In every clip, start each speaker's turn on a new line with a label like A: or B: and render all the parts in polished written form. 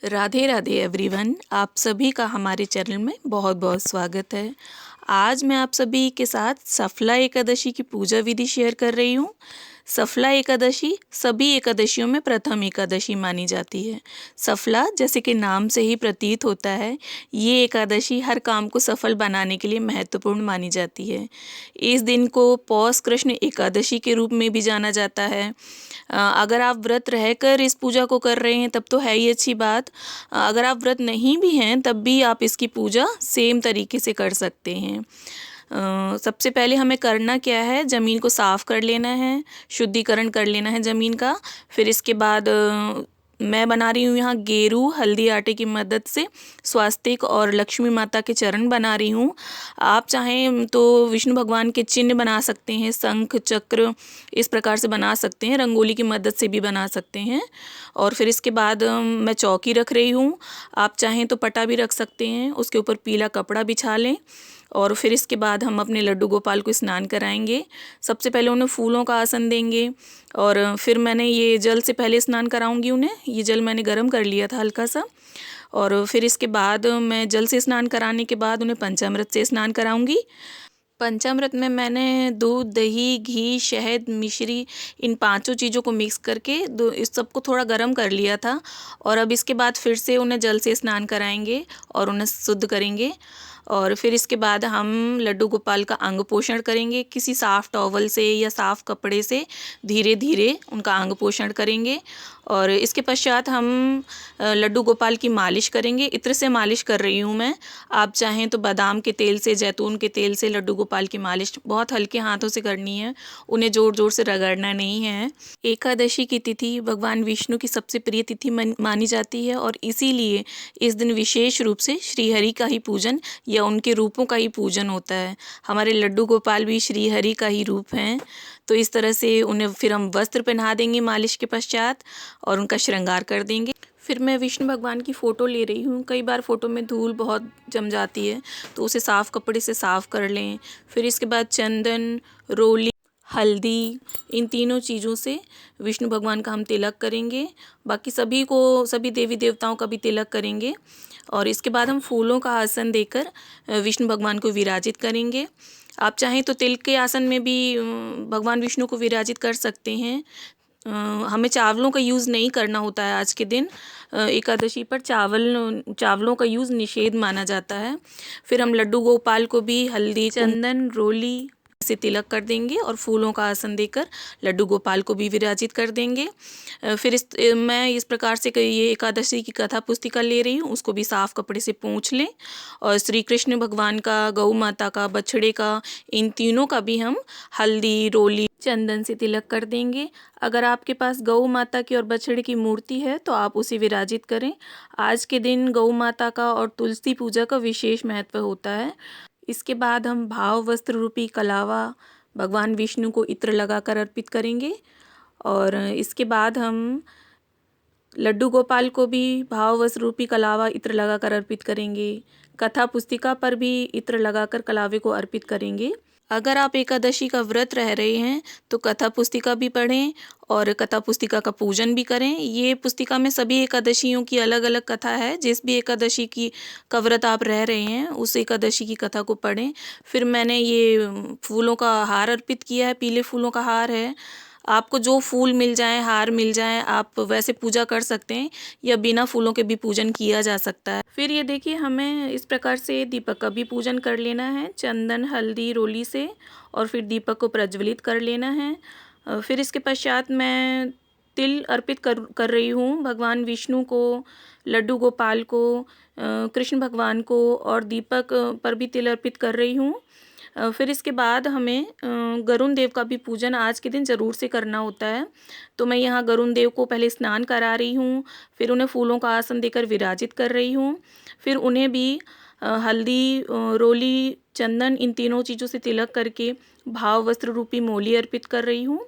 A: Radhe Radhe everyone, आप सभी का हमारे चैनल में बहुत बहुत स्वागत है। आज मैं आप सभी के साथ सफला एकादशी की पूजा विधि शेयर कर रही हूँ। सफला एकादशी सभी एकादशियों में प्रथम एकादशी मानी जाती है। सफला जैसे कि नाम से ही प्रतीत होता है, ये एकादशी हर काम को सफल बनाने के लिए महत्वपूर्ण मानी जाती है। इस दिन को पौष कृष्ण एकादशी के रूप में भी जाना जाता है। अगर आप व्रत रहकर इस पूजा को कर रहे हैं तब तो है ही अच्छी बात। अगर आप व्रत नहीं भी हैं तब भी आप इसकी पूजा सेम तरीके से कर सकते हैं। सबसे पहले हमें करना क्या है, ज़मीन को साफ़ कर लेना है, शुद्धिकरण कर लेना है ज़मीन का। फिर इसके बाद मैं बना रही हूँ यहाँ गेरू हल्दी आटे की मदद से स्वास्तिक और लक्ष्मी माता के चरण बना रही हूँ। आप चाहें तो विष्णु भगवान के चिन्ह बना सकते हैं, शंख चक्र इस प्रकार से बना सकते हैं, रंगोली की मदद से भी बना सकते हैं। और फिर इसके बाद मैं चौकी रख रही हूँ। आप चाहें तो पटा भी रख सकते हैं, उसके ऊपर पीला कपड़ा बिछा लें। और फिर इसके बाद हम अपने लड्डू गोपाल को स्नान कराएंगे। सबसे पहले उन्हें फूलों का आसन देंगे और फिर मैंने ये जल से पहले स्नान कराऊंगी उन्हें। ये जल मैंने गर्म कर लिया था हल्का सा। और फिर इसके बाद मैं जल से स्नान कराने के बाद उन्हें पंचामृत से स्नान कराऊंगी। पंचामृत में मैंने दूध, दही, घी, शहद, मिश्री इन पांचों चीज़ों को मिक्स करके इस सबको थोड़ा गर्म कर लिया था। और अब इसके बाद फिर से उन्हें जल से स्नान कराएंगे और उन्हें शुद्ध करेंगे। और फिर इसके बाद हम लड्डू गोपाल का अंग पोषण करेंगे, किसी साफ़ टॉवल से या साफ़ कपड़े से धीरे धीरे उनका अंग पोषण करेंगे। और इसके पश्चात हम लड्डू गोपाल की मालिश करेंगे। इत्र से मालिश कर रही हूँ मैं। आप चाहें तो बादाम के तेल से, जैतून के तेल से लड्डू गोपाल की मालिश बहुत हल्के हाथों से करनी है, उन्हें ज़ोर ज़ोर से रगड़ना नहीं है। एकादशी की तिथि भगवान विष्णु की सबसे प्रिय तिथि मानी जाती है और इसीलिए इस दिन विशेष रूप से श्रीहरि का ही पूजन या उनके रूपों का ही पूजन होता है। हमारे लड्डू गोपाल भी श्रीहरि का ही रूप हैं। तो इस तरह से उन्हें फिर हम वस्त्र पहना देंगे मालिश के पश्चात और उनका श्रृंगार कर देंगे। फिर मैं विष्णु भगवान की फ़ोटो ले रही हूँ। कई बार फ़ोटो में धूल बहुत जम जाती है तो उसे साफ़ कपड़े से साफ़ कर लें। फिर इसके बाद चंदन, रोली, हल्दी इन तीनों चीज़ों से विष्णु भगवान का हम तिलक करेंगे। बाकी सभी देवी देवताओं का भी तिलक करेंगे। और इसके बाद हम फूलों का आसन देकर विष्णु भगवान को विराजित करेंगे। आप चाहें तो तिल के आसन में भी भगवान विष्णु को विराजित कर सकते हैं। हमें चावलों का यूज़ नहीं करना होता है आज के दिन। एकादशी पर चावलों का यूज़ निषेध माना जाता है। फिर हम लड्डू गोपाल को भी हल्दी, चंदन, रोली से तिलक कर देंगे और फूलों का आसन देकर लड्डू गोपाल को भी विराजित कर देंगे। मैं इस प्रकार से ये एकादशी की कथा पुस्तिका ले रही हूँ, उसको भी साफ़ कपड़े से पोंछ लें। और श्री कृष्ण भगवान का, गौ माता का, बछड़े का, इन तीनों का भी हम हल्दी, रोली, चंदन से तिलक कर देंगे। अगर आपके पास गौ माता की और बछड़े की मूर्ति है तो आप उसे विराजित करें। आज के दिन गौ माता का और तुलसी पूजा का विशेष महत्व होता है। इसके बाद हम भाव वस्त्र रूपी कलावा भगवान विष्णु को इत्र लगाकर अर्पित करेंगे। और इसके बाद हम लड्डू गोपाल को भी भाव वस्त्र रूपी कलावा इत्र लगाकर अर्पित करेंगे। कथा पुस्तिका पर भी इत्र लगाकर कलावे को अर्पित करेंगे। अगर आप एकादशी का व्रत रह रहे हैं तो कथा पुस्तिका भी पढ़ें और कथा पुस्तिका का पूजन भी करें। ये पुस्तिका में सभी एकादशियों की अलग अलग कथा है। जिस भी एकादशी की का व्रत आप रह रहे हैं उस एकादशी की कथा को पढ़ें। फिर मैंने ये फूलों का हार अर्पित किया है, पीले फूलों का हार है। आपको जो फूल मिल जाए, हार मिल जाए, आप वैसे पूजा कर सकते हैं या बिना फूलों के भी पूजन किया जा सकता है। फिर ये देखिए, हमें इस प्रकार से दीपक का भी पूजन कर लेना है चंदन, हल्दी, रोली से। और फिर दीपक को प्रज्वलित कर लेना है। फिर इसके पश्चात मैं तिल अर्पित कर रही हूँ भगवान विष्णु को, लड्डू गोपाल को, कृष्ण भगवान को और दीपक पर भी तिल अर्पित कर रही हूँ। फिर इसके बाद हमें गरुण देव का भी पूजन आज के दिन ज़रूर से करना होता है। तो मैं यहाँ गरुण देव को पहले स्नान करा रही हूँ, फिर उन्हें फूलों का आसन देकर विराजित कर रही हूँ। फिर उन्हें भी हल्दी, रोली, चंदन इन तीनों चीज़ों से तिलक करके भाव वस्त्र रूपी मोली अर्पित कर रही हूँ,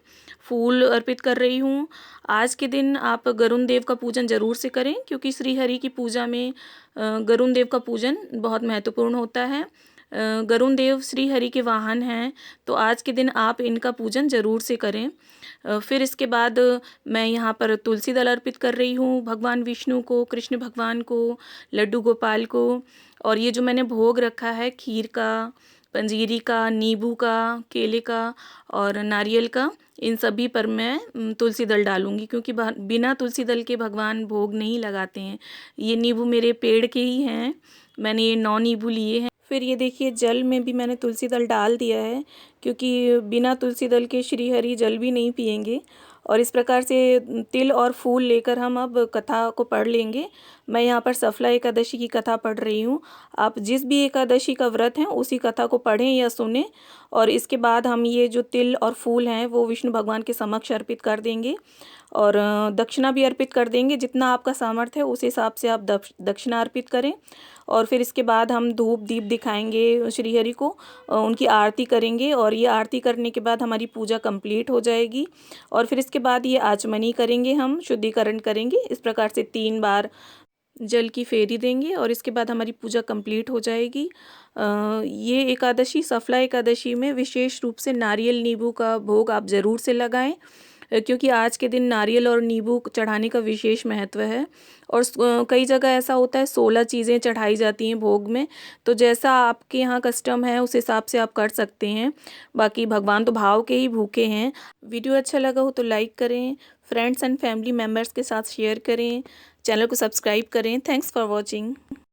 A: फूल अर्पित कर रही हूँ। आज के दिन आप गरुण देव का पूजन ज़रूर से करें क्योंकि श्री हरि की पूजा में गरुण देव का पूजन बहुत महत्वपूर्ण होता है। गरुण देव श्री हरि के वाहन हैं, तो आज के दिन आप इनका पूजन ज़रूर से करें। फिर इसके बाद मैं यहाँ पर तुलसी दल अर्पित कर रही हूँ भगवान विष्णु को, कृष्ण भगवान को, लड्डू गोपाल को। और ये जो मैंने भोग रखा है खीर का, पंजीरी का, नींबू का, केले का और नारियल का, इन सभी पर मैं तुलसी दल डालूँगी, क्योंकि बिना तुलसी दल के भगवान भोग नहीं लगाते हैं। ये नींबू मेरे पेड़ के ही हैं, मैंने ये 9 नींबू लिए हैं। फिर ये देखिए जल में भी मैंने तुलसी दल डाल दिया है, क्योंकि बिना तुलसी दल के श्री हरि जल भी नहीं पिएंगे। और इस प्रकार से तिल और फूल लेकर हम अब कथा को पढ़ लेंगे। मैं यहाँ पर सफला एकादशी की कथा पढ़ रही हूँ। आप जिस भी एकादशी का व्रत है उसी कथा को पढ़ें या सुनें। और इसके बाद हम ये जो तिल और फूल हैं वो विष्णु भगवान के समक्ष अर्पित कर देंगे और दक्षिणा भी अर्पित कर देंगे। जितना आपका सामर्थ्य है उस हिसाब से आप दक्षिणा अर्पित करें। और फिर इसके बाद हम धूप दीप दिखाएंगे श्री हरि को, उनकी आरती करेंगे। और ये आरती करने के बाद हमारी पूजा कंप्लीट हो जाएगी। और फिर इसके बाद ये आचमनी करेंगे, हम शुद्धिकरण करेंगे। इस प्रकार से 3 बार जल की फेरी देंगे और इसके बाद हमारी पूजा कंप्लीट हो जाएगी। ये एकादशी सफला एकादशी में विशेष रूप से नारियल नींबू का भोग आप ज़रूर से लगाएं, क्योंकि आज के दिन नारियल और नींबू चढ़ाने का विशेष महत्व है। और कई जगह ऐसा होता है 16 चीज़ें चढ़ाई जाती हैं भोग में, तो जैसा आपके यहाँ कस्टम है उस हिसाब से आप कर सकते हैं। बाकी भगवान तो भाव के ही भूखे हैं। वीडियो अच्छा लगा हो तो लाइक करें, फ्रेंड्स एंड फैमिली मेम्बर्स के साथ शेयर करें, चैनल को सब्सक्राइब करें। Thanks for watching.